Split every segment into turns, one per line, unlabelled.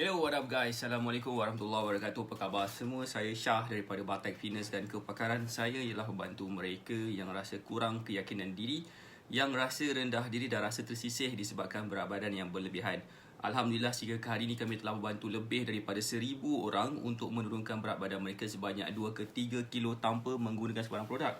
Hello, what up guys? Assalamualaikum warahmatullahi wabarakatuh. Apa khabar semua? Saya Syah daripada Batak Fitness dan kepakaran saya ialah membantu mereka yang rasa kurang keyakinan diri, yang rasa rendah diri dan rasa tersisih disebabkan berat badan yang berlebihan. Alhamdulillah, sehingga ke hari ini kami telah membantu lebih daripada 1,000 orang untuk menurunkan berat badan mereka sebanyak 2 ke 3 kilo tanpa menggunakan sebarang produk.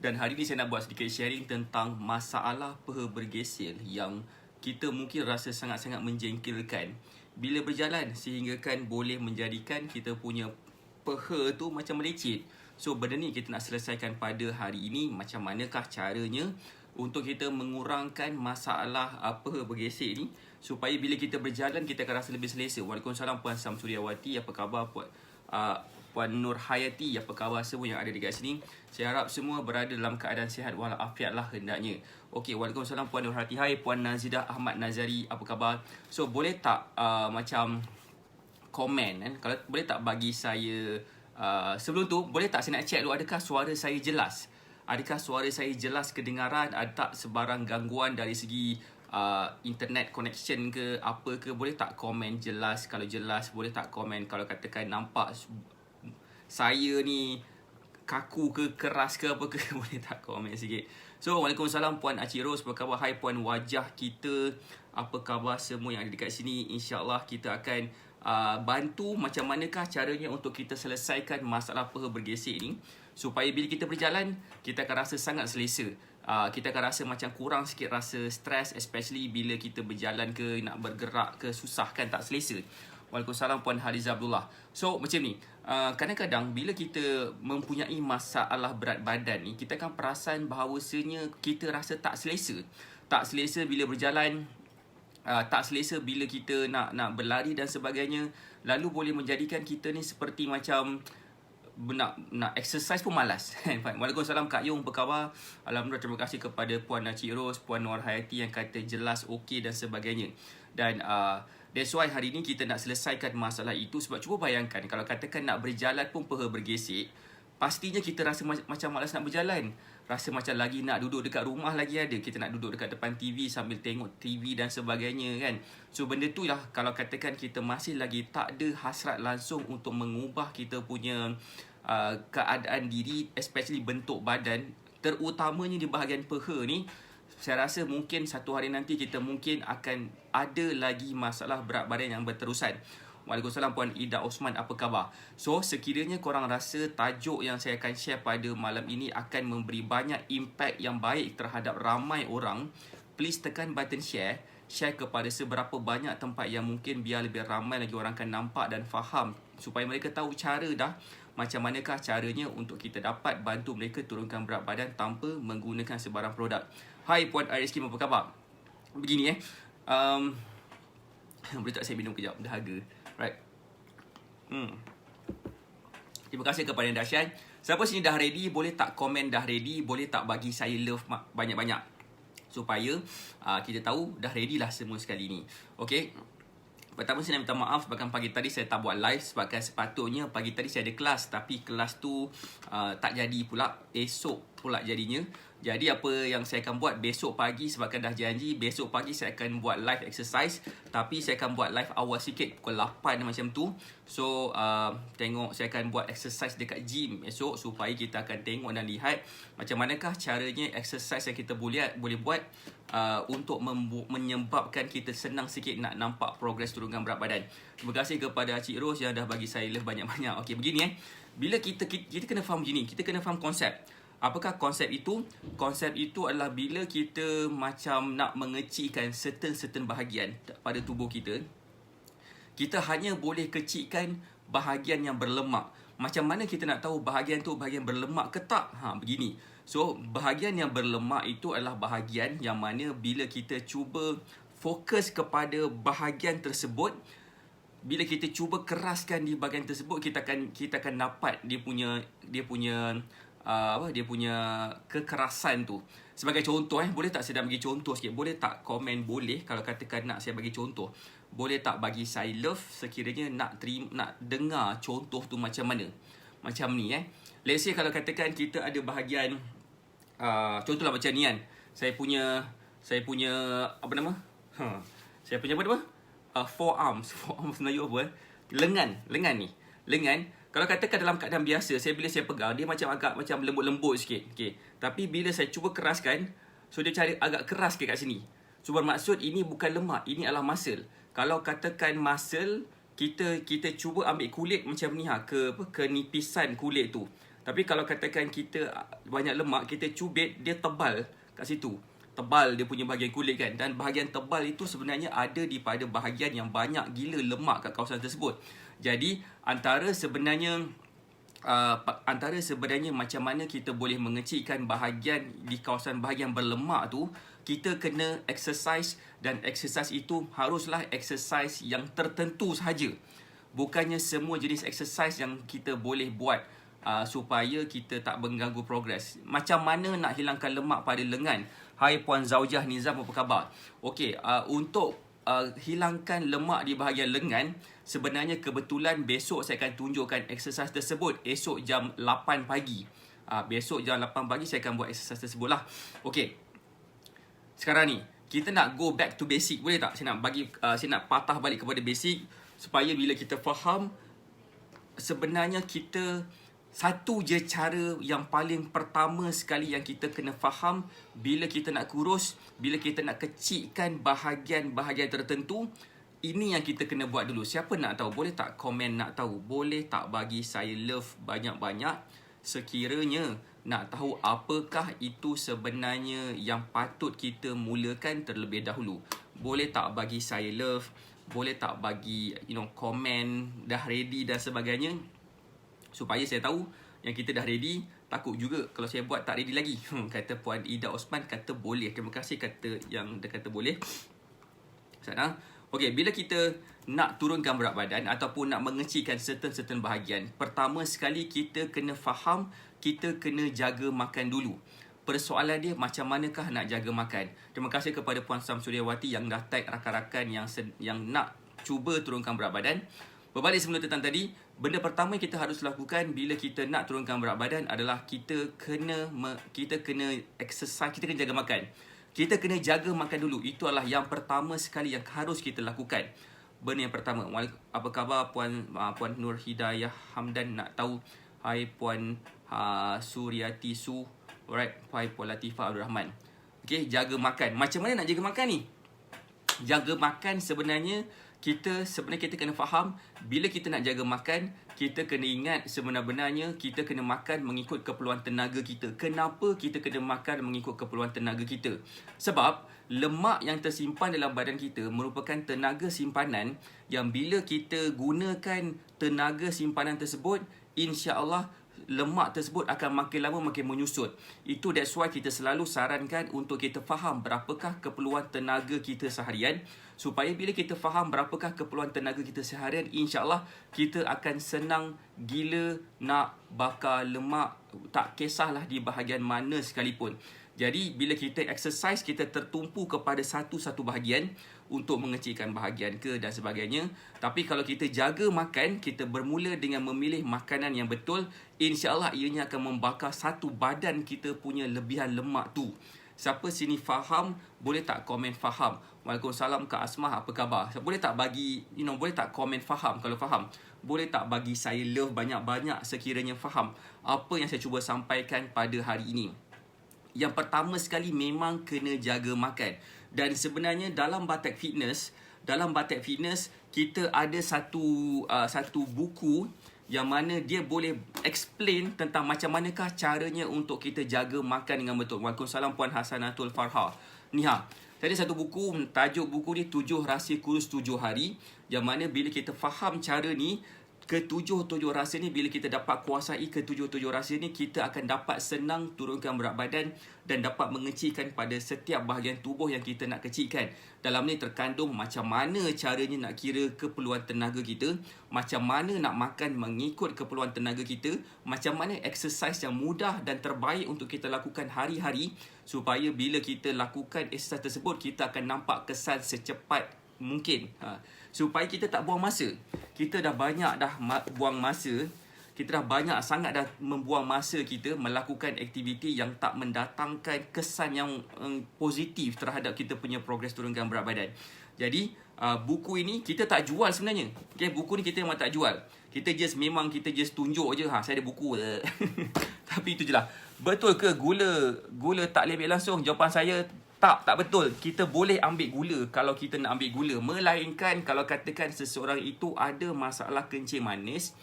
Dan hari ini saya nak buat sedikit sharing tentang masalah peha bergesel yang kita mungkin rasa sangat-sangat menjengkelkan bila berjalan, sehingga kan boleh menjadikan kita punya peha tu macam melecet. So benda ni kita nak selesaikan pada hari ini. Macam manakah caranya untuk kita mengurangkan masalah peha bergesek ni, supaya bila kita berjalan kita akan rasa lebih selesa. Waalaikumsalam Puan Samsuriawati, apa khabar Puan Nur Hayati, apa khabar semua yang ada dekat sini? Saya harap semua berada dalam keadaan sihat walafiat lah hendaknya. Okey, Waalaikumsalam Puan Nur Hayati. Hai Puan Nazidah Ahmad Nazari, apa khabar? So boleh tak macam komen kan? Kalau boleh tak bagi saya sebelum tu boleh tak saya nak check dulu, adakah suara saya jelas? Adakah suara saya jelas kedengaran? Ada tak sebarang gangguan dari segi internet connection ke apa ke? Boleh tak komen jelas? Kalau jelas boleh tak komen? Kalau katakan nampak saya ni kaku ke keras ke apa ke, boleh tak komen sikit? So Waalaikumsalam Puan Acik Ros, apa khabar? Hai Puan Wajah Kita, apa khabar semua yang ada dekat sini? InsyaAllah kita akan bantu macam manakah caranya untuk kita selesaikan masalah peha bergesek ni, supaya bila kita berjalan kita akan rasa sangat selesa. Kita akan rasa macam kurang sikit rasa stres, especially bila kita berjalan ke, nak bergerak ke, susah kan, tak selesa. Waalaikumsalam Puan Haliza Abdullah. So macam ni, kadang-kadang bila kita mempunyai masalah berat badan ni, kita akan perasan bahawasanya kita rasa tak selesa. Tak selesa bila berjalan, tak selesa bila kita nak berlari dan sebagainya. Lalu boleh menjadikan kita ni seperti macam nak exercise pun malas. Waalaikumsalam Kak Yung, apa khabar? Alhamdulillah, terima kasih kepada Puan Acik Ros, Puan Nur Hayati yang kata jelas, okey dan sebagainya. Dan that's why hari ni kita nak selesaikan masalah itu. Sebab cuba bayangkan, kalau katakan nak berjalan pun peha bergesek, pastinya kita rasa macam malas nak berjalan. Rasa macam lagi nak duduk dekat rumah lagi ada. Kita nak duduk dekat depan TV sambil tengok TV dan sebagainya kan. So benda tu lah, kalau katakan kita masih lagi tak ada hasrat langsung untuk mengubah kita punya keadaan diri, especially bentuk badan, terutamanya di bahagian peha ni, saya rasa mungkin satu hari nanti kita mungkin akan ada lagi masalah berat badan yang berterusan. Waalaikumsalam Puan Ida Osman, apa khabar? So sekiranya korang rasa tajuk yang saya akan share pada malam ini akan memberi banyak impact yang baik terhadap ramai orang, please tekan button share. Share kepada seberapa banyak tempat yang mungkin, biar lebih ramai lagi orang akan nampak dan faham, supaya mereka tahu cara dah macam manakah caranya untuk kita dapat bantu mereka turunkan berat badan tanpa menggunakan sebarang produk. Hai Puan Aris Kim, apa khabar? Begini boleh tak saya minum kejap? Dahaga. Right. Terima kasih kepada yang dah share. Siapa sini dah ready, boleh tak komen dah ready? Boleh tak bagi saya love banyak-banyak, supaya kita tahu dah ready lah semua sekali ni. Okay. Pertama saya nak minta maaf sebabkan pagi tadi saya tak buat live, sebabkan sepatutnya pagi tadi saya ada kelas, tapi kelas tu tak jadi pula, esok pula jadinya. Jadi apa yang saya akan buat besok pagi, sebabkan dah janji besok pagi saya akan buat live exercise, tapi saya akan buat live awal sikit pukul 8 macam tu. So tengok, saya akan buat exercise dekat gym esok, supaya kita akan tengok dan lihat macam manakah caranya exercise yang kita boleh buat untuk menyebabkan kita senang sikit nak nampak progres turunkan berat badan. Terima kasih kepada Cik Ros yang dah bagi saya love banyak-banyak. Okey, begini bila kita kena faham gini, kita kena faham konsep. Apakah konsep itu? Konsep itu adalah bila kita macam nak mengecilkan certain bahagian pada tubuh kita, kita hanya boleh kecilkan bahagian yang berlemak. Macam mana kita nak tahu bahagian tu bahagian berlemak ke tak? Begini. So, bahagian yang berlemak itu adalah bahagian yang mana bila kita cuba fokus kepada bahagian tersebut, bila kita cuba keraskan di bahagian tersebut, kita akan dapat dia punya kekerasan tu. Sebagai contoh boleh tak saya bagi contoh sikit? Boleh tak komen boleh kalau katakan nak saya bagi contoh? Boleh tak bagi saya love sekiranya nak dengar contoh tu macam mana? Macam ni Let's say kalau katakan kita ada bahagian contohlah macam ni kan. Saya punya apa nama? Saya punya apa nama? forearms. Forearms Melayu apa? Lengan ni. Lengan, kalau katakan dalam keadaan biasa, bila saya pegang, dia macam agak macam lembut-lembut sikit. Okay. Tapi bila saya cuba keraskan, so dia cari agak keras kat sini. So bermaksud ini bukan lemak, ini adalah muscle. Kalau katakan muscle, kita cuba ambil kulit macam ni kenipisan kulit tu. Tapi kalau katakan kita banyak lemak, kita cubit, dia tebal kat situ. Tebal dia punya bahagian kulit kan. Dan bahagian tebal itu sebenarnya ada di pada bahagian yang banyak gila lemak kat kawasan tersebut. Jadi antara sebenarnya macam mana kita boleh mengecilkan bahagian di kawasan bahagian berlemak tu, kita kena exercise, dan exercise itu haruslah exercise yang tertentu sahaja. Bukannya semua jenis exercise yang kita boleh buat supaya kita tak mengganggu progres. Macam mana nak hilangkan lemak pada lengan? Hai Puan Zaujah Nizam, apa khabar? Okey, untuk hilangkan lemak di bahagian lengan, sebenarnya kebetulan besok saya akan tunjukkan exercise tersebut. Esok jam 8 pagi. Besok jam 8 pagi saya akan buat exercise tersebut lah. Okey. Sekarang ni, kita nak go back to basic. Boleh tak? Saya nak patah balik kepada basic supaya bila kita faham, sebenarnya kita satu je cara yang paling pertama sekali yang kita kena faham bila kita nak kurus, bila kita nak kecilkan bahagian-bahagian tertentu, ini yang kita kena buat dulu. Siapa nak tahu? Boleh tak komen nak tahu? Boleh tak bagi saya love banyak-banyak sekiranya nak tahu apakah itu sebenarnya yang patut kita mulakan terlebih dahulu. Boleh tak bagi saya love? Boleh tak bagi komen dah ready dan sebagainya, supaya saya tahu yang kita dah ready. Takut juga kalau saya buat tak ready lagi. Kata Puan Ida Osman, kata boleh. Terima kasih kata yang dia kata boleh. Sana. Okey, bila kita nak turunkan berat badan ataupun nak mengecilkan certain bahagian, pertama sekali kita kena faham, kita kena jaga makan dulu. Persoalan dia macam manakah nak jaga makan. Terima kasih kepada Puan Samsuryawati yang dah tag rakan-rakan yang nak cuba turunkan berat badan. Berbalik sebelum tentang tadi, benda pertama yang kita harus lakukan bila kita nak turunkan berat badan adalah kita kena exercise, kita kena jaga makan. Kita kena jaga makan dulu. Itu adalah yang pertama sekali yang harus kita lakukan. Benda yang pertama. Apa khabar Puan Nur Hidayah Hamdan, nak tahu. Hai Puan Suryati Su. Alright, hai Puan Latifah Abdul Rahman. Okay, jaga makan. Macam mana nak jaga makan ni? Jaga makan sebenarnya kita kena faham, bila kita nak jaga makan, kita kena ingat sebenarnya kita kena makan mengikut keperluan tenaga kita. Kenapa kita kena makan mengikut keperluan tenaga kita? Sebab lemak yang tersimpan dalam badan kita merupakan tenaga simpanan yang bila kita gunakan tenaga simpanan tersebut, insya-Allah lemak tersebut akan makin lama makin menyusut. That's why kita selalu sarankan untuk kita faham berapakah keperluan tenaga kita seharian, supaya bila kita faham berapakah keperluan tenaga kita seharian, insya-Allah kita akan senang gila nak bakar lemak, tak kisahlah di bahagian mana sekalipun. Jadi bila kita exercise, kita tertumpu kepada satu-satu bahagian untuk mengecilkan bahagian dan sebagainya. Tapi kalau kita jaga makan, kita bermula dengan memilih makanan yang betul, insya-Allah ianya akan membakar satu badan kita punya lebihan lemak tu. Siapa sini faham? Boleh tak komen faham? Waalaikumsalam Kak Asmah, apa khabar? Boleh tak bagi, boleh tak komen faham kalau faham? Boleh tak bagi saya love banyak-banyak sekiranya faham apa yang saya cuba sampaikan pada hari ini? Yang pertama sekali memang kena jaga makan. Dan sebenarnya dalam Batek Fitness kita ada satu buku yang mana dia boleh explain tentang macam manakah caranya untuk kita jaga makan dengan betul. Waalaikumsalam Puan Hasanatul Farha. Niha. Tadi satu buku, tajuk buku ni 7 Rahsia Kurus 7 Hari, yang mana bila kita faham cara ni, ketujuh rahsia ni, bila kita dapat kuasai ketujuh rahsia ni, kita akan dapat senang turunkan berat badan dan dapat mengecilkan pada setiap bahagian tubuh yang kita nak kecilkan. Dalam ni terkandung macam mana caranya nak kira keperluan tenaga kita, macam mana nak makan mengikut keperluan tenaga kita, macam mana exercise yang mudah dan terbaik untuk kita lakukan hari-hari, supaya bila kita lakukan exercise tersebut, kita akan nampak kesan secepat mungkin. Supaya kita tak buang masa. Kita dah banyak buang masa. Kita dah banyak sangat dah membuang masa kita melakukan aktiviti yang tak mendatangkan kesan yang positif terhadap kita punya progres turunkan berat badan. Jadi buku ini kita tak jual sebenarnya. Okay, buku ni kita memang tak jual. Kita just tunjuk je, saya ada buku. Tapi itu je lah. Betul ke gula tak boleh ambil langsung? Jawapan saya tak betul. Kita boleh ambil gula kalau kita nak ambil gula. Melainkan kalau katakan seseorang itu ada masalah kencing manis,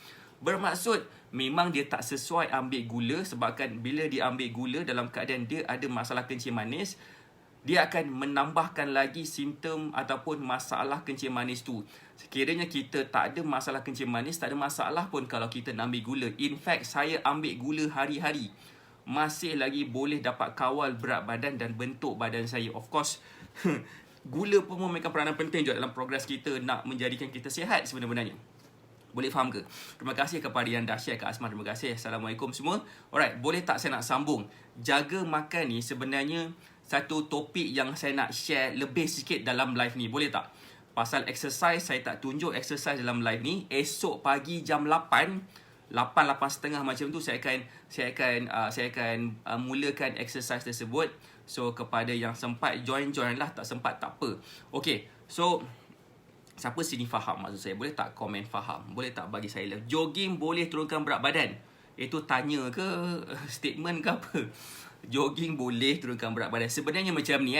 bermaksud memang dia tak sesuai ambil gula, sebabkan bila dia ambil gula dalam keadaan dia ada masalah kencing manis, dia akan menambahkan lagi simptom ataupun masalah kencing manis tu. Sekiranya kita tak ada masalah kencing manis, tak ada masalah pun kalau kita nak ambil gula. In fact, saya ambil gula hari-hari, masih lagi boleh dapat kawal berat badan dan bentuk badan saya. Of course, gula pun memainkan peranan penting juga dalam progres kita nak menjadikan kita sihat sebenarnya. Boleh faham ke? Terima kasih kepada yang dah share, Kak Asma. Terima kasih. Assalamualaikum semua. Alright, boleh tak saya nak sambung? Jaga makan ni sebenarnya satu topik yang saya nak share lebih sikit dalam live ni. Boleh tak? Pasal exercise, saya tak tunjuk exercise dalam live ni. Esok pagi jam 8:30 macam tu saya akan mulakan exercise tersebut. So kepada yang sempat join lah, tak sempat tak apa. Okay, so siapa sini faham maksud saya? Boleh tak komen faham? Boleh tak bagi saya love? Jogging boleh turunkan berat badan? Itu tanya ke statement ke apa? Jogging boleh turunkan berat badan. Sebenarnya macam ni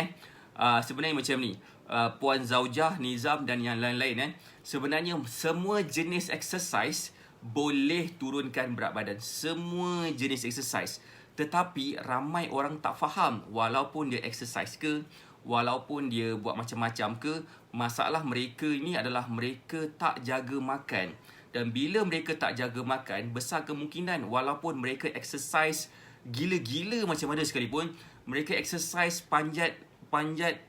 Puan Zaujah, Nizam dan yang lain-lain sebenarnya semua jenis exercise boleh turunkan berat badan. Semua jenis exercise. Tetapi ramai orang tak faham, walaupun dia exercise ke, walaupun dia buat macam-macam ke, masalah mereka ini adalah mereka tak jaga makan. Dan bila mereka tak jaga makan, besar kemungkinan walaupun mereka exercise gila-gila macam mana sekalipun, mereka exercise panjat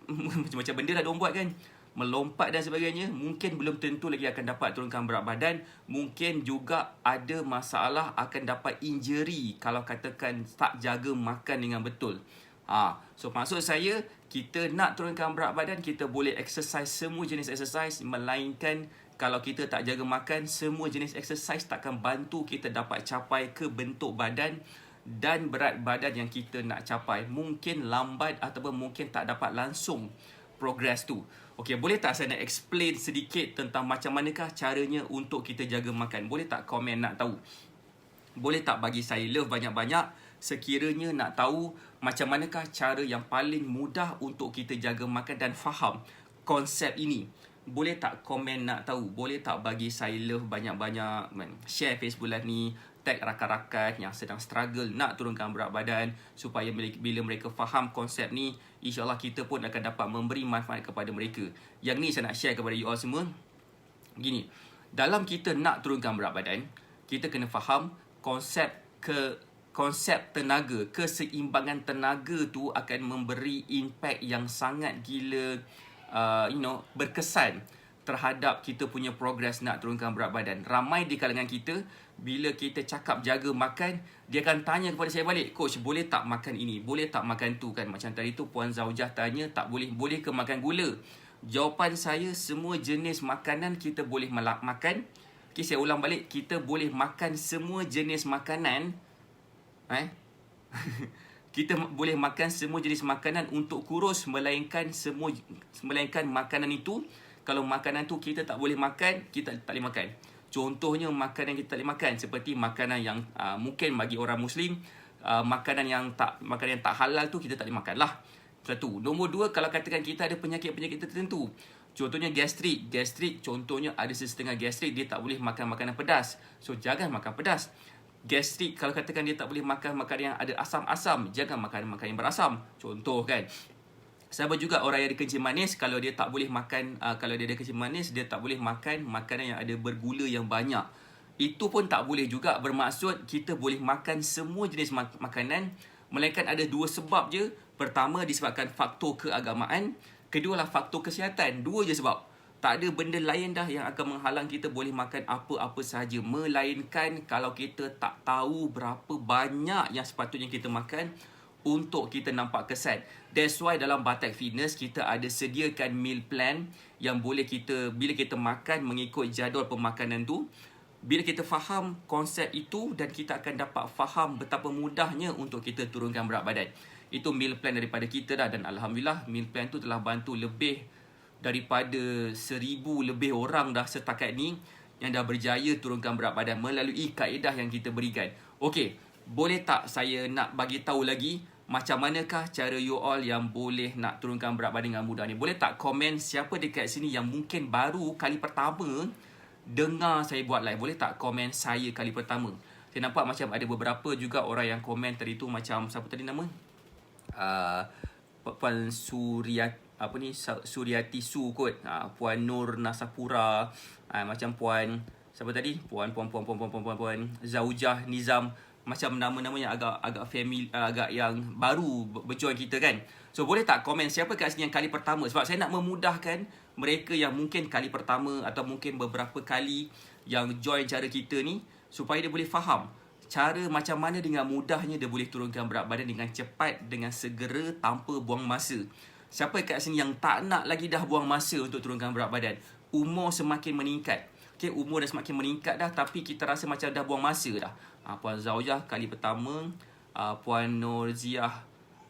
macam-macam benda lah diorang buat kan, melompat dan sebagainya, mungkin belum tentu lagi akan dapat turunkan berat badan. Mungkin juga ada masalah akan dapat injury kalau katakan tak jaga makan dengan betul. So maksud saya, kita nak turunkan berat badan, kita boleh exercise semua jenis exercise. Melainkan kalau kita tak jaga makan, semua jenis exercise takkan bantu kita dapat capai ke bentuk badan dan berat badan yang kita nak capai. Mungkin lambat ataupun mungkin tak dapat langsung progress tu. Okey, boleh tak saya nak explain sedikit tentang macam manakah caranya untuk kita jaga makan? Boleh tak komen nak tahu? Boleh tak bagi saya love banyak-banyak sekiranya nak tahu macam manakah cara yang paling mudah untuk kita jaga makan dan faham konsep ini? Boleh tak komen nak tahu? Boleh tak bagi saya love banyak-banyak? Share Facebook live ni, tag rakan-rakan yang sedang struggle nak turunkan berat badan, supaya bila mereka faham konsep ni, insyaAllah kita pun akan dapat memberi manfaat kepada mereka. Yang ni saya nak share kepada you all semua. Gini, dalam kita nak turunkan berat badan, kita kena faham konsep tenaga, keseimbangan tenaga tu akan memberi impact yang sangat gila, berkesan terhadap kita punya progress nak turunkan berat badan. Ramai di kalangan kita, bila kita cakap jaga makan, dia akan tanya kepada saya balik, Coach, boleh tak makan ini? Boleh tak makan tu kan? Macam tadi tu Puan Zaujah tanya, tak boleh. Boleh ke makan gula? Jawapan saya, semua jenis makanan kita boleh makan. Okay, saya ulang balik. Kita boleh makan semua jenis makanan. Kita boleh makan semua jenis makanan untuk kurus, melainkan makanan itu, kalau makanan tu kita tak boleh makan, kita tak boleh makan. Contohnya makanan yang kita tak boleh makan, seperti makanan yang mungkin bagi orang Muslim, makanan yang tak halal tu kita tak boleh makan lah. Satu. Nombor dua, kalau katakan kita ada penyakit-penyakit tertentu, contohnya gastrik, contohnya ada sesetengah gastrik, dia tak boleh makan makanan pedas. So jangan makan pedas. Gastrik, kalau katakan dia tak boleh makan makanan yang ada asam-asam, jangan makan makanan yang berasam. Contoh kan. Sama juga orang yang ada kencing manis, kalau dia tak boleh makan, kalau dia ada kencing manis, dia tak boleh makan makanan yang ada bergula yang banyak. Itu pun tak boleh juga, bermaksud kita boleh makan semua jenis makanan, melainkan ada dua sebab je. Pertama, disebabkan faktor keagamaan. Kedua lah faktor kesihatan. Dua je sebab. Tak ada benda lain dah yang akan menghalang kita boleh makan apa-apa sahaja. Melainkan kalau kita tak tahu berapa banyak yang sepatutnya kita makan untuk kita nampak kesan. That's why dalam Batak Fitness kita ada sediakan meal plan yang boleh kita, bila kita makan mengikut jadual pemakanan tu, bila kita faham konsep itu, dan kita akan dapat faham betapa mudahnya untuk kita turunkan berat badan. Itu meal plan daripada kita dah, dan Alhamdulillah meal plan tu telah bantu lebih daripada 1,000 lebih orang dah setakat ni yang dah berjaya turunkan berat badan melalui kaedah yang kita berikan. Okey, boleh tak saya nak bagi tahu lagi macam manakah cara you all yang boleh nak turunkan berat badan dengan mudah ni? Boleh tak komen siapa dekat sini yang mungkin baru kali pertama dengar saya buat live? Boleh tak komen saya kali pertama? Saya nampak macam ada beberapa juga orang yang komen tadi tu, macam siapa tadi nama? Puan Suryati Su kot. Puan Nur Nasapura. Macam Puan siapa tadi? Puan Zaujah Nizam. Macam nama-nama yang agak family, agak yang baru berjoin kita kan. So boleh tak komen siapa kat sini yang kali pertama, sebab saya nak memudahkan mereka yang mungkin kali pertama atau mungkin beberapa kali yang join cara kita ni, supaya dia boleh faham cara macam mana dengan mudahnya dia boleh turunkan berat badan dengan cepat, dengan segera, tanpa buang masa. Siapa kat sini yang tak nak lagi dah buang masa untuk turunkan berat badan? Umur semakin meningkat. Okay, umur dah semakin meningkat dah, tapi kita rasa macam dah buang masa dah. Puan Zaujah kali pertama. Puan Nurziah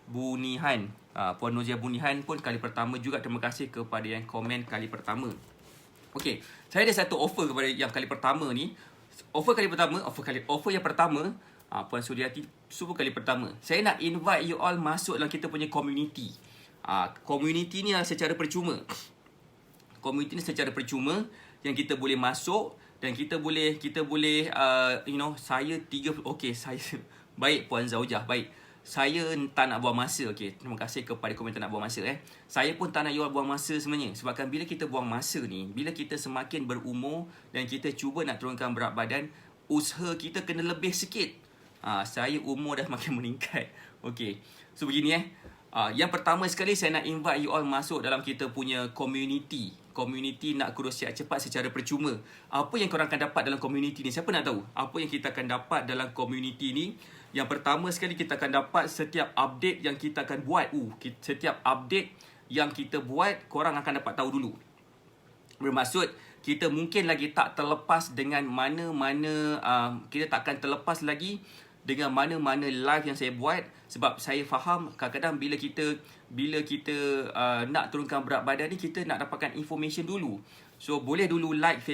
Bunihan. Puan Nurziah Bunihan pun kali pertama juga. Terima kasih kepada yang komen kali pertama. Okey, saya ada satu offer kepada yang kali pertama ni. Offer yang pertama, Puan Suryati Subuh kali pertama. Saya nak invite you all masuk dalam kita punya community. Community ni secara percuma. Community ni secara percuma yang kita boleh masuk dan kita boleh saya 30. Okey, saya baik Puan Zaujah, baik. Saya tak nak buang masa. Okey, terima kasih kepada komen tak nak buang masa. Saya pun tak nak you all buang masa sebenarnya. Sebabkan bila kita buang masa ni, bila kita semakin berumur dan kita cuba nak turunkan berat badan, usaha kita kena lebih sikit. Saya umur dah makin meningkat. Okey, so begini yang pertama sekali saya nak invite you all masuk dalam kita punya community. Community nak kurus sihat cepat secara percuma. Apa yang korang akan dapat dalam community ni? Siapa nak tahu? Apa yang kita akan dapat dalam community ni? Yang pertama sekali kita akan dapat setiap update yang kita akan buat. Setiap update yang kita buat, korang akan dapat tahu dulu. Bermaksud, kita mungkin lagi tak terlepas dengan mana-mana, kita tak akan terlepas lagi dengan mana-mana live yang saya buat. Sebab saya faham kadang-kadang bila kita nak turunkan berat badan ni, kita nak dapatkan information dulu. So boleh dulu like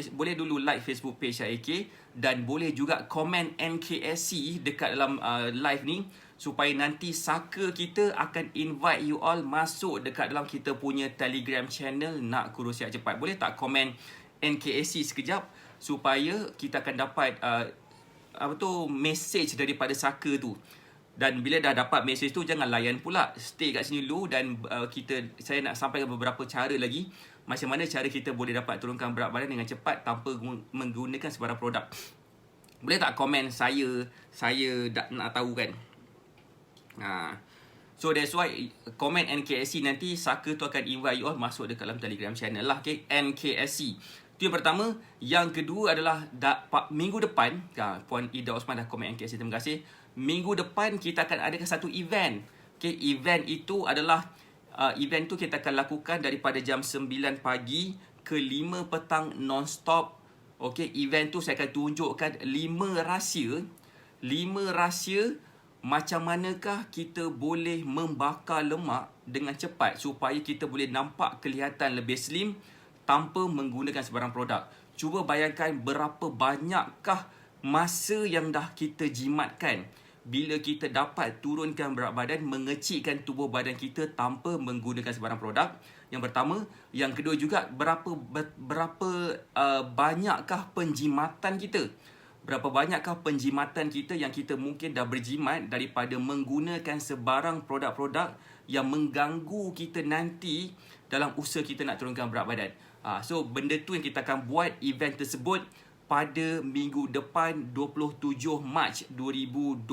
Facebook page AK, dan boleh juga komen NKSC dekat dalam live ni, supaya nanti Saka kita akan invite you all masuk dekat dalam kita punya Telegram channel Nak Kurus Sihat Cepat. Boleh tak komen NKSC sekejap supaya kita akan dapat message daripada Saka tu. Dan bila dah dapat mesej tu, jangan layan pula. Stay kat sini dulu dan saya nak sampaikan beberapa cara lagi. Macam mana cara kita boleh dapat turunkan berat badan dengan cepat tanpa menggunakan sebarang produk. Boleh tak komen saya nak tahu kan. So that's why komen NKSC, nanti Saka tu akan invite you all masuk dekat dalam Telegram channel lah. Okay, NKSC. Itu yang pertama. Yang kedua adalah minggu depan, Puan Ida Osman dah komen NKSC, terima kasih. Minggu depan kita akan adakan satu event. Okay, event itu adalah event tu kita akan lakukan daripada jam 9 pagi ke 5 petang non-stop. Okay, event tu saya akan tunjukkan 5 rahsia macam manakah kita boleh membakar lemak dengan cepat supaya kita boleh nampak kelihatan lebih slim tanpa menggunakan sebarang produk. Cuba bayangkan berapa banyakkah masa yang dah kita jimatkan bila kita dapat turunkan berat badan, mengecilkan tubuh badan kita tanpa menggunakan sebarang produk. Yang pertama. Yang kedua juga, berapa banyakkah penjimatan kita. Berapa banyakkah penjimatan kita yang kita mungkin dah berjimat daripada menggunakan sebarang produk-produk yang mengganggu kita nanti dalam usaha kita nak turunkan berat badan. So benda tu yang kita akan buat event tersebut pada minggu depan 27 Mac 2021.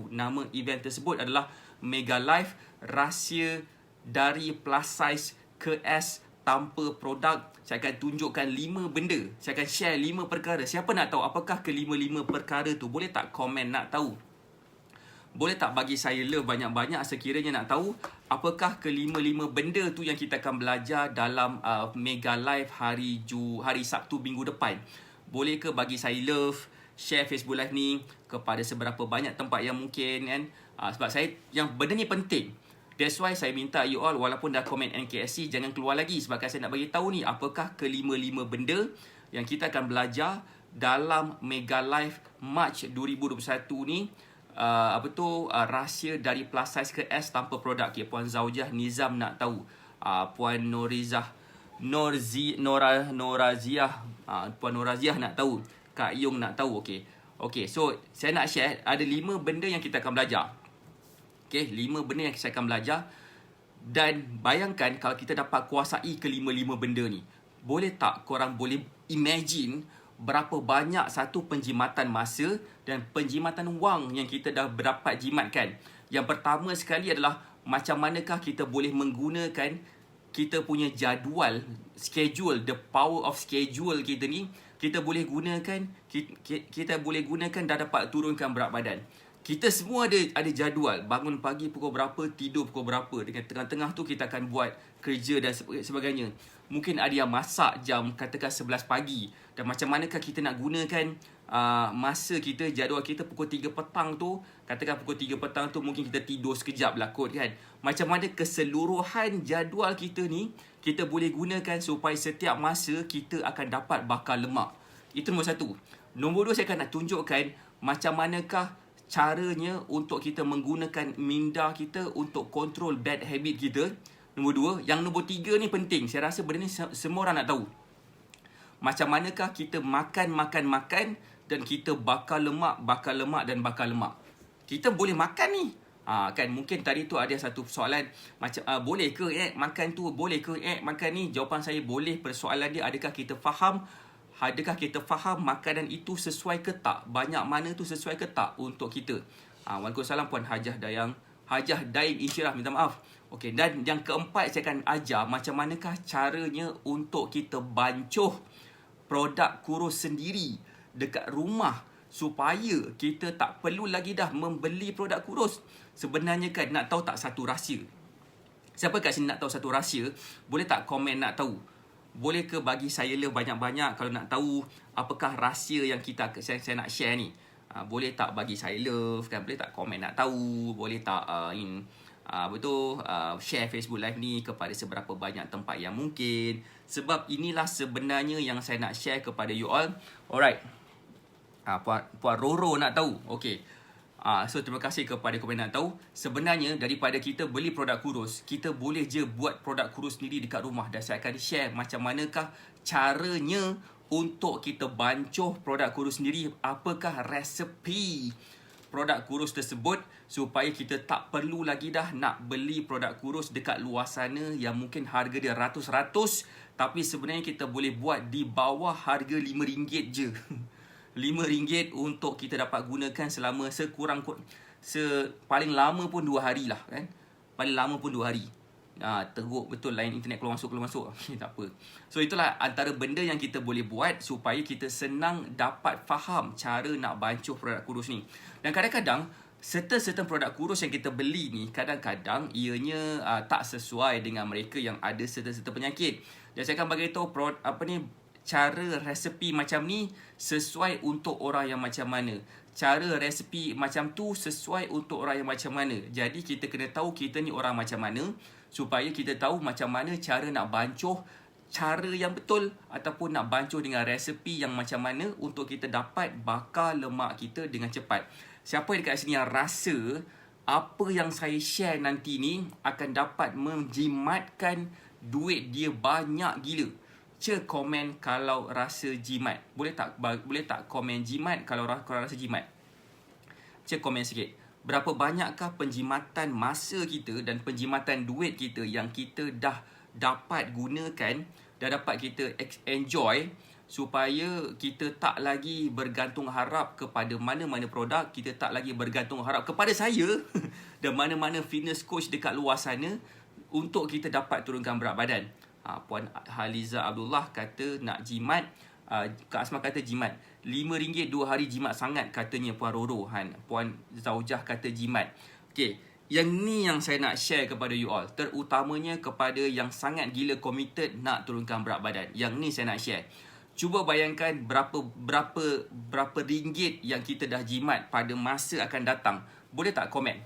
Nama event tersebut adalah Mega Live Rahsia dari Plus Size ke S tanpa produk. Saya akan tunjukkan 5 benda. Saya akan share 5 perkara. Siapa nak tahu apakah ke-5 perkara tu? Boleh tak komen nak tahu? Boleh tak bagi saya love banyak-banyak sekiranya nak tahu apakah ke-5 benda tu yang kita akan belajar dalam Mega Live hari Sabtu minggu depan. Boleh ke bagi saya love, share Facebook Live ni kepada seberapa banyak tempat yang mungkin kan. Sebab yang benda ni penting. That's why saya minta you all, walaupun dah komen NKSC, jangan keluar lagi, sebab saya nak bagi tahu ni apakah kelima-lima benda yang kita akan belajar dalam Mega Live March 2021 ni. Rahsia dari plus size ke S tanpa produk. Okay, Puan Zaujah Nizam nak tahu. Puan Noraziah, Puan Noraziah nak tahu. Kak Yung nak tahu. Okay, so saya nak share ada 5 benda yang kita akan belajar. Okay, 5 benda yang saya akan belajar. Dan bayangkan kalau kita dapat kuasai kelima-lima benda ni. Boleh tak korang boleh imagine berapa banyak satu penjimatan masa dan penjimatan wang yang kita dah dapat jimatkan. Yang pertama sekali adalah macam manakah kita boleh menggunakan kita punya jadual, schedule, the power of schedule kita ni. Kita boleh gunakan, kita boleh gunakan dah dapat turunkan berat badan. Kita semua ada jadual, bangun pagi pukul berapa, tidur pukul berapa. Dengan tengah-tengah tu kita akan buat kerja dan sebagainya. Mungkin ada yang masak jam katakan 11 pagi. Dan macam manakah kita nak gunakan masa kita, jadual kita pukul 3 petang tu. Katakan pukul 3 petang tu mungkin kita tidur sekejap lah kot kan. Macam mana keseluruhan jadual kita ni kita boleh gunakan supaya setiap masa kita akan dapat bakar lemak. Itu nombor 1. Nombor 2, saya akan nak tunjukkan macam manakah caranya untuk kita menggunakan minda kita untuk kontrol bad habit kita. Nombor 2. Yang nombor 3 ni penting. Saya rasa benda ni semua orang nak tahu. Macam manakah kita makan dan kita bakar lemak. Kita boleh makan ni. Kan mungkin tadi tu ada satu soalan macam boleh ke makan tu, boleh ke makan ni? Jawapan saya boleh. Persoalan dia adakah kita faham makanan itu sesuai ke tak? Banyak mana tu sesuai ke tak untuk kita? Waalaikumsalam Puan Hajah Daim Insyirah, minta maaf. Okey, dan yang keempat saya akan ajar macam manakah caranya untuk kita bancuh produk kurus sendiri dekat rumah supaya kita tak perlu lagi dah membeli produk kurus. Sebenarnya kan nak tahu tak satu rahsia? Siapa kat sini nak tahu satu rahsia? Boleh tak komen nak tahu? Boleh ke bagi saya banyak-banyak kalau nak tahu apakah rahsia yang saya nak share ni? Boleh tak bagi saya love kan? Boleh tak komen nak tahu? Boleh tak share Facebook Live ni kepada seberapa banyak tempat yang mungkin? Sebab inilah sebenarnya yang saya nak share kepada you all. Alright. Puan Roro nak tahu. Okay. So terima kasih kepada komen nak tahu. Sebenarnya daripada kita beli produk kurus, kita boleh je buat produk kurus sendiri dekat rumah. Dan saya akan share macam manakah caranya untuk kita bancuh produk kurus sendiri. Apakah resepi produk kurus tersebut supaya kita tak perlu lagi dah nak beli produk kurus dekat luar sana yang mungkin harga dia ratus-ratus, tapi sebenarnya kita boleh buat di bawah harga RM5 je. RM5 untuk kita dapat gunakan selama paling lama pun 2 hari lah kan. Paling lama pun 2 hari. Teruk betul line internet keluar masuk. Okay, tak apa. So itulah antara benda yang kita boleh buat supaya kita senang dapat faham cara nak bancuh produk kurus ni. Dan kadang-kadang certain produk kurus yang kita beli ni kadang-kadang ianya tak sesuai dengan mereka yang ada certain penyakit. Dan saya akan bagi tahu cara resepi macam ni sesuai untuk orang yang macam mana. Cara resepi macam tu sesuai untuk orang yang macam mana. Jadi kita kena tahu kita ni orang macam mana supaya kita tahu macam mana cara nak bancuh cara yang betul ataupun nak bancuh dengan resepi yang macam mana untuk kita dapat bakar lemak kita dengan cepat. Siapa yang dekat sini yang rasa apa yang saya share nanti ni akan dapat menjimatkan duit dia banyak gila? Komen kalau rasa jimat. Boleh tak komen jimat kalau korang rasa jimat? Komen sikit. Berapa banyakkah penjimatan masa kita dan penjimatan duit kita yang kita dah dapat gunakan, dah dapat kita enjoy supaya kita tak lagi bergantung harap kepada mana-mana produk, kita tak lagi bergantung harap kepada saya dan mana-mana fitness coach dekat luar sana untuk kita dapat turunkan berat badan. Puan Haliza Abdullah kata nak jimat. Kak Asma kata jimat. RM5 2 hari jimat sangat katanya Puan Roro. Puan Zaujah kata jimat. Okay. Yang ni yang saya nak share kepada you all. Terutamanya kepada yang sangat gila committed nak turunkan berat badan. Yang ni saya nak share. Cuba bayangkan berapa ringgit yang kita dah jimat pada masa akan datang. Boleh tak komen?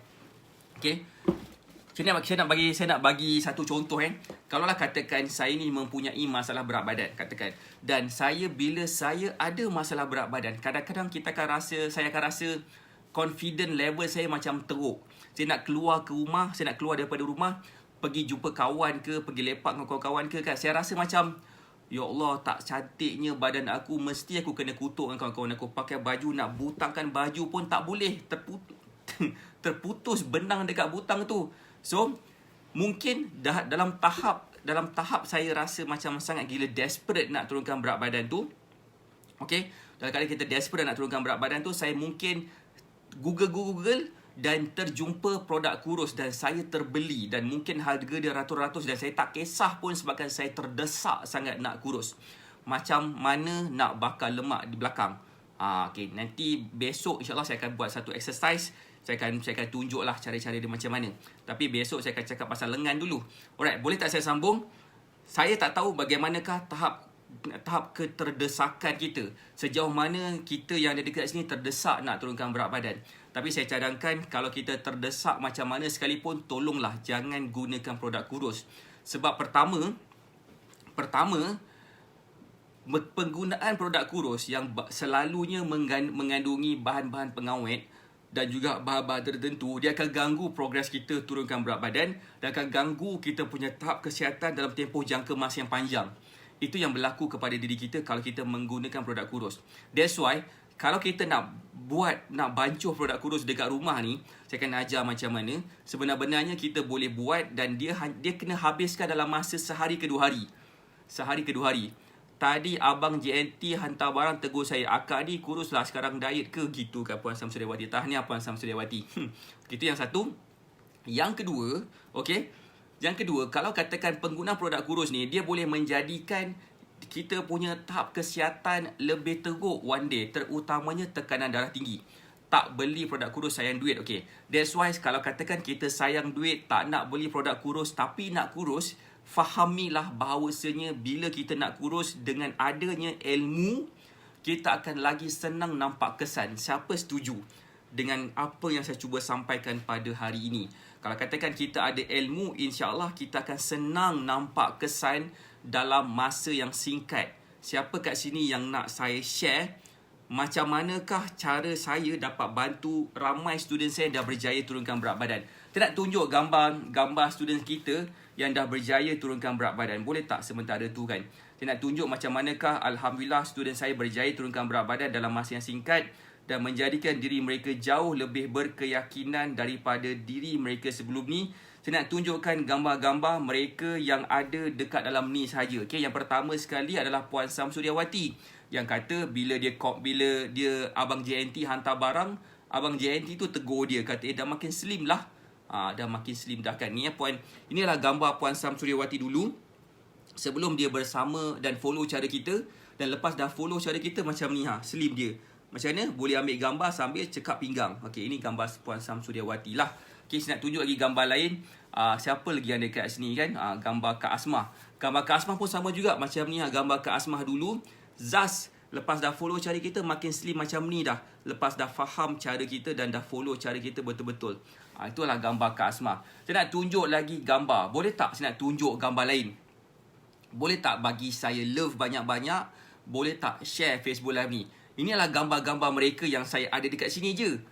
Okay. Saya nak bagi satu contoh Kalaulah katakan saya ni mempunyai masalah berat badan katakan, dan bila saya ada masalah berat badan, kadang-kadang saya akan rasa confident level saya macam teruk. Saya nak keluar daripada rumah, pergi jumpa kawan ke, pergi lepak dengan kawan-kawan ke kan, saya rasa macam ya Allah, tak cantiknya badan aku, mesti aku kena kutuk dengan kawan-kawan aku. Pakai baju, nak butangkan baju pun tak boleh, terputus benang dekat butang tu. So mungkin dalam tahap saya rasa macam sangat gila desperate nak turunkan berat badan tu. Okay, dalam keadaan kita desperate nak turunkan berat badan tu, saya mungkin Google dan terjumpa produk kurus dan saya terbeli, dan mungkin harga dia ratus-ratus dan saya tak kisah pun sebabkan saya terdesak sangat nak kurus. Macam mana nak bakar lemak di belakang. Okay, nanti besok insyaAllah saya akan buat satu exercise. Saya akan tunjuklah cara-cara dia macam mana. Tapi besok saya akan cakap pasal lengan dulu. Alright, boleh tak saya sambung? Saya tak tahu bagaimanakah tahap keterdesakan kita. Sejauh mana kita yang ada dekat sini terdesak nak turunkan berat badan. Tapi saya cadangkan kalau kita terdesak macam mana sekalipun, tolonglah jangan gunakan produk kurus. Sebab pertama penggunaan produk kurus yang selalunya mengandungi bahan-bahan pengawet dan juga bahan-bahan tertentu, dia akan ganggu progres kita turunkan berat badan dan akan ganggu kita punya tahap kesihatan dalam tempoh jangka masa yang panjang. Itu yang berlaku kepada diri kita kalau kita menggunakan produk kurus. That's why kalau kita nak bancuh produk kurus dekat rumah ni, saya akan ajar macam mana sebenarnya kita boleh buat, dan dia kena habiskan dalam masa sehari ke 2 hari. Tadi Abang JNT hantar barang tegur saya, akak ni kuruslah sekarang diet ke? Gitu kan Puan Samsudiawati. Tahniah Puan Samsudiawati. Itu yang satu. Yang kedua, kalau katakan penggunaan produk kurus ni, dia boleh menjadikan kita punya tahap kesihatan lebih teruk one day, terutamanya tekanan darah tinggi. Tak beli produk kurus, sayang duit. Okay, that's why kalau katakan kita sayang duit, tak nak beli produk kurus tapi nak kurus, fahamilah bahawasanya bila kita nak kurus, dengan adanya ilmu, kita akan lagi senang nampak kesan. Siapa setuju dengan apa yang saya cuba sampaikan pada hari ini? Kalau katakan kita ada ilmu, insya-Allah kita akan senang nampak kesan dalam masa yang singkat. Siapa kat sini yang nak saya share macam manakah cara saya dapat bantu ramai student saya dah berjaya turunkan berat badan? Saya nak tunjuk gambar student kita yang dah berjaya turunkan berat badan. Boleh tak sementara tu kan? Saya nak tunjuk macam manakah alhamdulillah student saya berjaya turunkan berat badan dalam masa yang singkat dan menjadikan diri mereka jauh lebih berkeyakinan daripada diri mereka sebelum ni. Saya nak tunjukkan gambar-gambar mereka yang ada dekat dalam ni sahaja. Okay, yang pertama sekali adalah Puan Samsudiawati yang kata bila dia Abang JNT hantar barang, Abang JNT tu tegur dia, kata dah makin slim lah. Dah makin slim dah kan. Inilah gambar Puan Samsudiawati dulu sebelum dia bersama dan follow cara kita, dan lepas dah follow cara kita macam ni slim dia. Macam mana? Boleh ambil gambar sambil cekap pinggang. Okey, ini gambar Puan Samsudiawati lah. Okey, saya nak tunjuk lagi gambar lain. Siapa lagi yang dekat sini kan? Gambar Kak Asmah. Gambar Kak Asmah pun sama juga macam ni. Gambar Kak Asmah dulu. Zaz, lepas dah follow cara kita makin slim macam ni dah. Lepas dah faham cara kita dan dah follow cara kita betul-betul. Itulah gambar Kak Asmah. Saya nak tunjuk lagi gambar. Boleh tak saya nak tunjuk gambar lain? Boleh tak bagi saya love banyak-banyak? Boleh tak share Facebook Live ni? Inilah gambar-gambar mereka yang saya ada dekat sini je.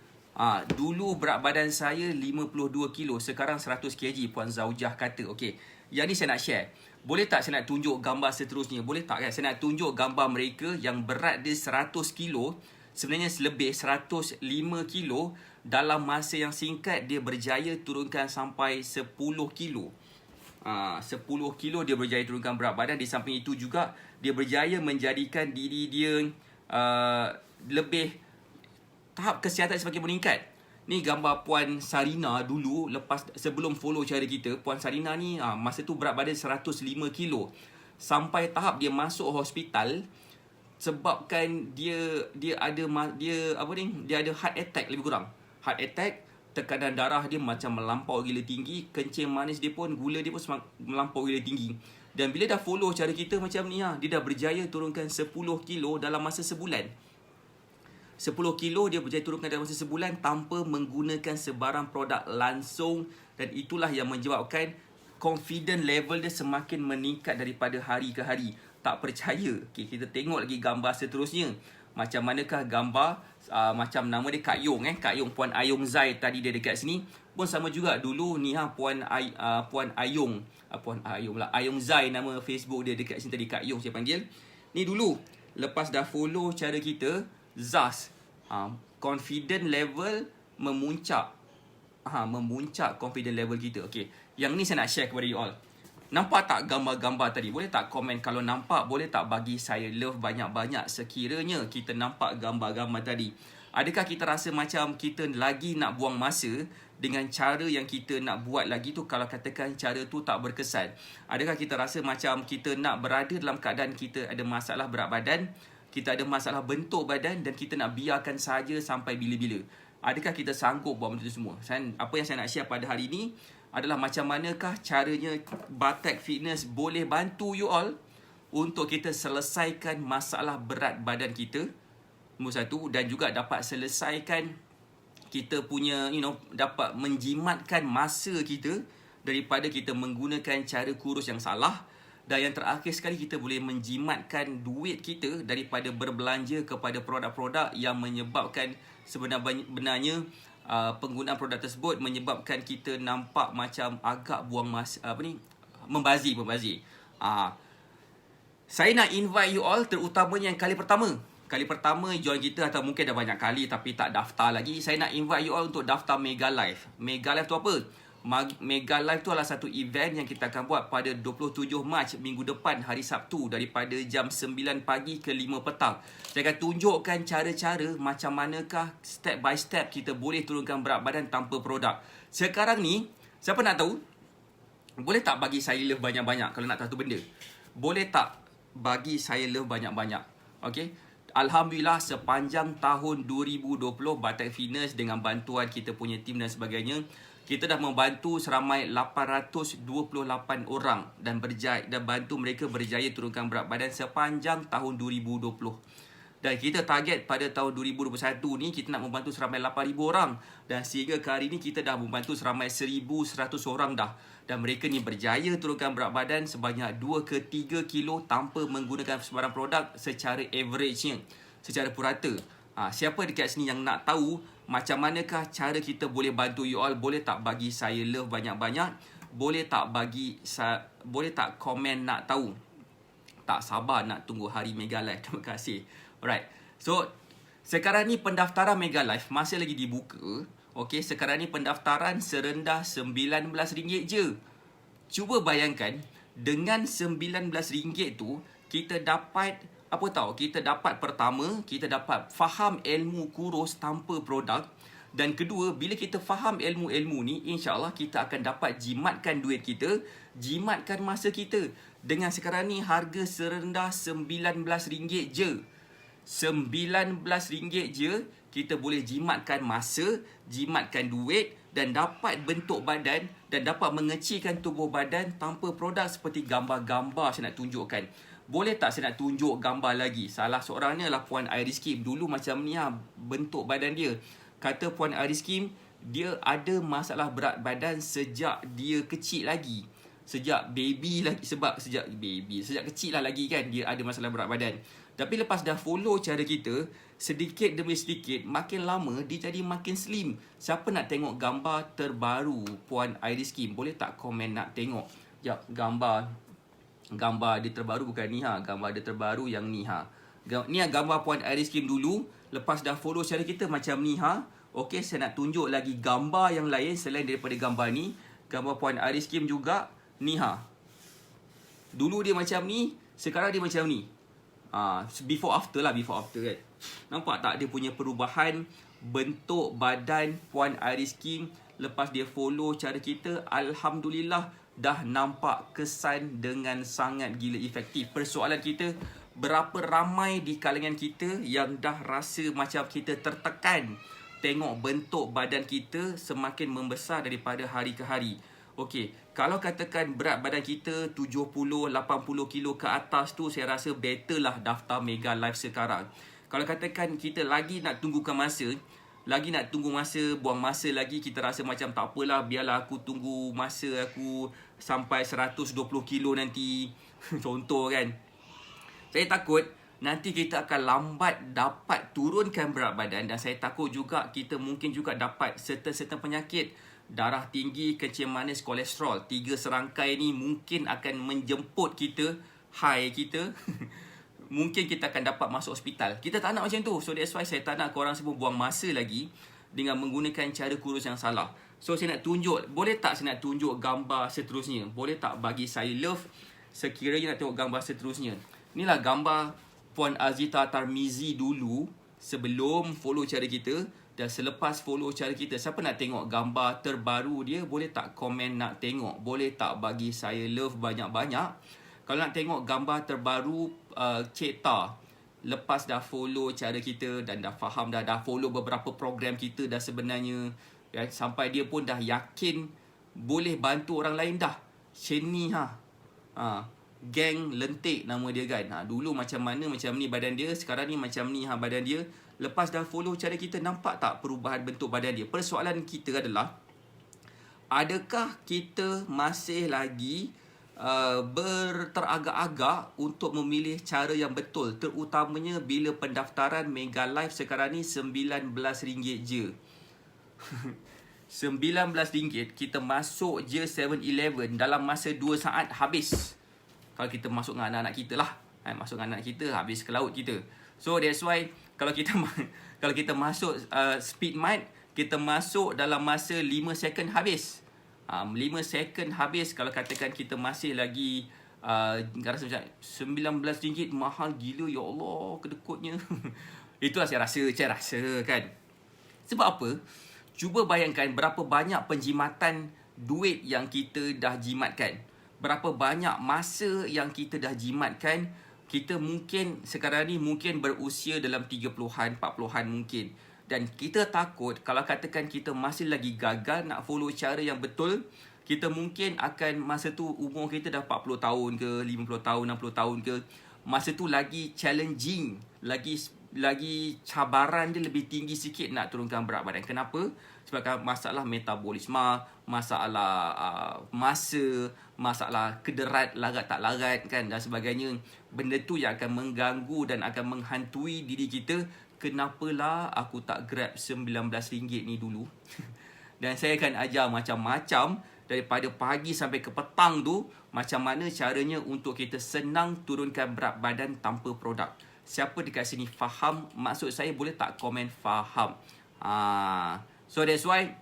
Dulu berat badan saya 52 kilo, sekarang 100 kg, Puan Zaujah kata. Okey, yang ni saya nak share. Boleh tak saya nak tunjuk gambar seterusnya? Boleh tak kan? Saya nak tunjuk gambar mereka yang berat dia 100 kilo, sebenarnya lebih 105 kilo. Dalam masa yang singkat, dia berjaya turunkan sampai 10 kilo. 10 kilo dia berjaya turunkan berat badan. Di samping itu juga, dia berjaya menjadikan diri dia lebih, tahap kesihatan semakin meningkat. Ni gambar Puan Sarina dulu, sebelum follow cara kita. Puan Sarina ni masa tu berat badan 105 kilo. Sampai tahap dia masuk hospital sebabkan dia ada heart attack lebih kurang. Heart attack, tekanan darah dia macam melampau gila tinggi, kencing manis dia pun, gula dia pun melampau gila tinggi. Dan bila dah follow cara kita macam ni dia dah berjaya turunkan 10 kilo dalam masa sebulan. 10 kilo dia berjaya turunkan dalam masa sebulan tanpa menggunakan sebarang produk langsung, dan itulah yang menyebabkan confident level dia semakin meningkat daripada hari ke hari. Tak percaya? Okay, kita tengok lagi gambar seterusnya. Macam manakah gambar macam nama dia Kak Yong Kak Yong, Puan Ayong Zai tadi dia dekat sini pun sama juga. Dulu ni Puan Ayong lah, Ayong Zai nama Facebook dia dekat sini tadi, Kak Yong saya panggil. Ni dulu lepas dah follow cara kita, Zaz confident level memuncak. Memuncak confident level kita. Okay, yang ni saya nak share kepada you all. Nampak tak gambar-gambar tadi? Boleh tak komen kalau nampak? Boleh tak bagi saya love banyak-banyak sekiranya kita nampak gambar-gambar tadi? Adakah kita rasa macam kita lagi nak buang masa dengan cara yang kita nak buat lagi tu kalau katakan cara tu tak berkesan? Adakah kita rasa macam kita nak berada dalam keadaan kita ada masalah berat badan, kita ada masalah bentuk badan dan kita nak biarkan saja sampai bila-bila? Adakah kita sanggup buat benda tu semua? Apa yang saya nak share pada hari ini adalah macam manakah caranya Batak Fitness boleh bantu you all untuk kita selesaikan masalah berat badan kita, nombor satu, dan juga dapat selesaikan kita punya dapat menjimatkan masa kita daripada kita menggunakan cara kurus yang salah. Dan yang terakhir sekali, kita boleh menjimatkan duit kita daripada berbelanja kepada produk-produk yang menyebabkan sebenarnya penggunaan produk tersebut menyebabkan kita nampak macam agak buang masa, membazir. Saya nak invite you all, terutamanya yang kali pertama join kita atau mungkin dah banyak kali tapi tak daftar lagi. Saya nak invite you all untuk daftar Mega Live. Mega Live tu apa? Mega Live tu adalah satu event yang kita akan buat pada 27 Mac minggu depan, hari Sabtu, daripada jam 9 pagi ke 5 petang. Saya akan tunjukkan cara-cara macam manakah step by step kita boleh turunkan berat badan tanpa produk. Sekarang ni, siapa nak tahu? Boleh tak bagi saya love banyak-banyak kalau nak tahu tu benda? Boleh tak bagi saya love banyak-banyak? Okay? Alhamdulillah, sepanjang tahun 2020, Batak Fitness dengan bantuan kita punya tim dan sebagainya, kita dah membantu seramai 828 orang dan bantu mereka berjaya turunkan berat badan sepanjang tahun 2020. Dan kita target pada tahun 2021 ni kita nak membantu seramai 8,000 orang. Dan sehingga ke hari ni kita dah membantu seramai 1,100 orang dah. Dan mereka ni berjaya turunkan berat badan sebanyak 2 ke 3 kilo tanpa menggunakan sebarang produk secara average-nya, secara purata. Siapa dekat sini yang nak tahu macam manakah cara kita boleh bantu you all? Boleh tak bagi saya love banyak-banyak? Boleh tak boleh tak komen nak tahu? Tak sabar nak tunggu hari Mega Live. Terima kasih. Alright. So, sekarang ni pendaftaran Mega Live masih lagi dibuka. Okay, sekarang ni pendaftaran serendah RM19 je. Cuba bayangkan, dengan RM19 tu, kita dapat kita dapat pertama, kita dapat faham ilmu kurus tanpa produk. Dan kedua, bila kita faham ilmu-ilmu ni, insyaAllah kita akan dapat jimatkan duit kita, jimatkan masa kita. Dengan sekarang ni harga serendah RM19 je. RM19 je, kita boleh jimatkan masa, jimatkan duit dan dapat bentuk badan dan dapat mengecilkan tubuh badan tanpa produk seperti gambar-gambar saya nak tunjukkan. Boleh tak saya nak tunjuk gambar lagi? Salah seorangnya lah Puan Iris Kim. Dulu macam ni bentuk badan dia. Kata Puan Iris Kim, dia ada masalah berat badan sejak dia kecil lagi. Sejak baby lagi. Sejak kecil lah lagi kan dia ada masalah berat badan. Tapi lepas dah follow cara kita, sedikit demi sedikit, makin lama dia jadi makin slim. Siapa nak tengok gambar terbaru Puan Iris Kim? Boleh tak komen nak tengok? Sekejap, gambar dia terbaru bukan ni gambar dia terbaru yang ni Ni gambar Puan Iris Kim dulu. Lepas dah follow cara kita macam ni Okey, saya nak tunjuk lagi gambar yang lain selain daripada gambar ni. Gambar Puan Iris Kim juga ni Dulu dia macam ni, sekarang dia macam ni. Before after kan. Nampak tak dia punya perubahan bentuk badan Puan Iris Kim lepas dia follow cara kita? Alhamdulillah, dah nampak kesan dengan sangat gila efektif. Persoalan kita, berapa ramai di kalangan kita yang dah rasa macam kita tertekan tengok bentuk badan kita semakin membesar daripada hari ke hari. Okey, kalau katakan berat badan kita 70-80 kilo ke atas tu, saya rasa better lah daftar Mega Live sekarang. Kalau katakan kita lagi nak tunggukan masa, buang masa lagi, kita rasa macam tak apalah, biarlah aku tunggu masa aku sampai 120 kilo nanti. Contoh kan. Saya takut nanti kita akan lambat dapat turunkan berat badan, dan saya takut juga kita mungkin juga dapat serta-serta penyakit. Darah tinggi, kencing manis, kolesterol. 3 serangkai ni mungkin akan menjemput kita, high kita. Mungkin kita akan dapat masuk hospital. Kita tak nak macam tu. So that's why saya tak nak korang semua buang masa lagi dengan menggunakan cara kurus yang salah. So saya nak tunjuk, boleh tak saya nak tunjuk gambar seterusnya? Boleh tak bagi saya love sekiranya nak tengok gambar seterusnya? Inilah gambar Puan Azita Tarmizi dulu sebelum follow cara kita dan selepas follow cara kita. Siapa nak tengok gambar terbaru dia, boleh tak komen nak tengok? Boleh tak bagi saya love banyak-banyak? Kalau nak tengok gambar terbaru Cik Ta, lepas dah follow cara kita dan dah faham, dah follow beberapa program kita dah sebenarnya, ya, sampai dia pun dah yakin boleh bantu orang lain dah. Sheni Geng Lentik nama dia kan. Dulu macam mana, macam ni badan dia, sekarang ni macam ni badan dia. Lepas dah follow cara kita, nampak tak perubahan bentuk badan dia? Persoalan kita adalah, adakah kita masih lagi teragak-agak untuk memilih cara yang betul, terutamanya bila pendaftaran Mega Life sekarang ni RM19 je. RM19 kita masuk je 7-Eleven dalam masa 2 saat habis. Kalau kita masuk dengan anak-anak kita lah, masuk dengan anak kita, habis ke laut kita. So that's why kalau kita masuk Speedmart, kita masuk dalam masa 5 second habis. 5 second habis. Kalau katakan kita masih lagi rasa macam RM19 mahal gila, ya Allah, kedekutnya. Itulah saya rasa kan. Sebab apa? Cuba bayangkan berapa banyak penjimatan duit yang kita dah jimatkan. Berapa banyak masa yang kita dah jimatkan. Kita mungkin sekarang ni mungkin berusia dalam 30-an, 40-an mungkin. Dan kita takut kalau katakan kita masih lagi gagal nak follow cara yang betul, kita mungkin akan masa tu umur kita dah 40 tahun ke, 50 tahun, 60 tahun ke. Masa tu lagi challenging, lagi cabaran dia lebih tinggi sikit nak turunkan berat badan. Kenapa? Sebab masalah metabolisme, masalah masa, masalah kederat, larat tak larat kan, dan sebagainya. Benda tu yang akan mengganggu dan akan menghantui diri kita. Kenapalah aku tak grab RM19 ni dulu. Dan saya akan ajar macam-macam daripada pagi sampai ke petang tu, macam mana caranya untuk kita senang turunkan berat badan tanpa produk. Siapa dekat sini faham maksud saya, boleh tak komen faham? So that's why,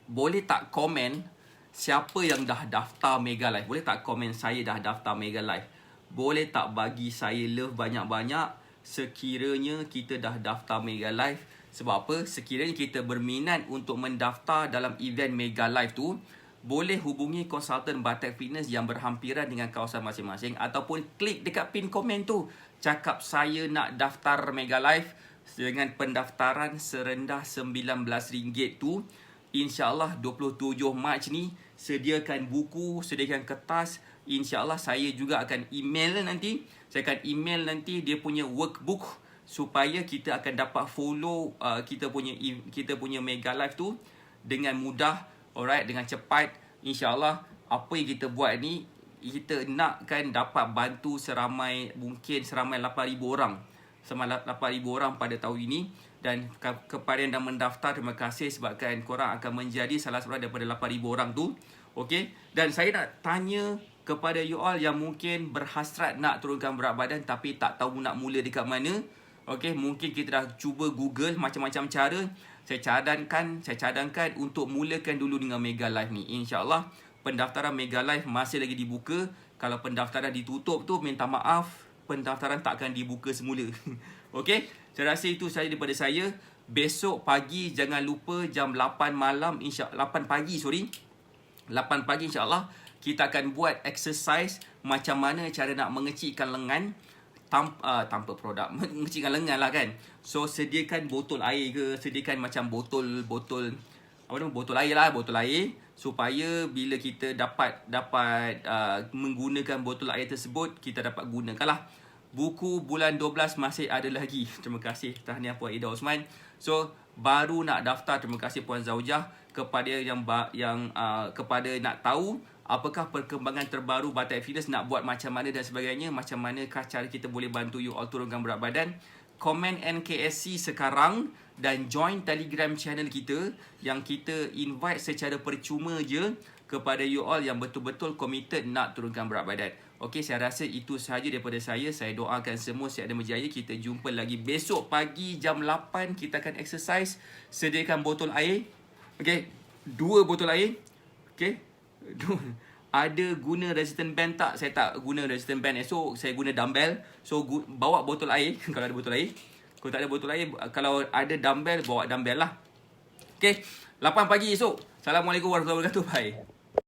boleh tak komen siapa yang dah daftar Mega Life? Boleh tak komen saya dah daftar Mega Life? Boleh tak bagi saya love banyak-banyak sekiranya kita dah daftar Mega Life? Sebab apa? Sekiranya kita berminat untuk mendaftar dalam event Mega Life tu, boleh hubungi konsultan Batak Fitness yang berhampiran dengan kawasan masing-masing, ataupun klik dekat pin komen tu, cakap saya nak daftar Mega Life dengan pendaftaran serendah RM19 tu. InsyaAllah 27 Mac ni sediakan buku, sediakan kertas. InsyaAllah saya juga akan email nanti. Saya akan email nanti dia punya workbook supaya kita akan dapat follow kita punya Mega Life tu dengan mudah, alright, dengan cepat. InsyaAllah apa yang kita buat ni, kita nakkan dapat bantu seramai 8,000 orang. Seramai 8,000 orang pada tahun ini. Dan kepada yang dah mendaftar, terima kasih sebabkan korang akan menjadi salah seorang daripada 8,000 orang tu. Okay? Dan saya nak tanya kepada you all yang mungkin berhasrat nak turunkan berat badan tapi tak tahu nak mula dekat mana. Okay? Mungkin kita dah cuba Google macam-macam cara. Saya cadangkan untuk mulakan dulu dengan Mega Life ni. InsyaAllah pendaftaran Mega Life masih lagi dibuka. Kalau pendaftaran ditutup tu, minta maaf, pendaftaran tak akan dibuka semula. Okay? Saya rasa itu sahaja daripada saya. Besok pagi jangan lupa jam 8 pagi insyaAllah kita akan buat exercise macam mana cara nak mengecilkan lengan tanpa produk. Mengecilkan lengan lah kan. So sediakan botol air ke, sediakan macam botol air supaya bila kita dapat menggunakan botol air tersebut, kita dapat gunakanlah. buku bulan 12 masih ada lagi. Terima kasih tahniah Puan Ida Osman. So baru nak daftar, terima kasih Puan Zaujah. Kepada yang kepada nak tahu apakah perkembangan terbaru Batak Fitness, nak buat macam mana dan sebagainya, macam manakah cara kita boleh bantu you all turunkan berat badan, komen NKSC sekarang dan join Telegram channel kita yang kita invite secara percuma je kepada you all yang betul-betul committed nak turunkan berat badan. Okey, saya rasa itu sahaja daripada saya. Saya doakan semua sihat dan berjaya. Kita jumpa lagi besok pagi jam 8. Kita akan exercise. Sediakan botol air. Okey, 2 botol air. Okey. Ada guna resistant band tak? Saya tak guna resistant band. Esok saya guna dumbbell. So bawa botol air kalau ada botol air. Kalau tak ada botol air, kalau ada dumbbell, bawa dumbbell lah. Okey, 8 pagi esok. Assalamualaikum warahmatullahi wabarakatuh. Bye.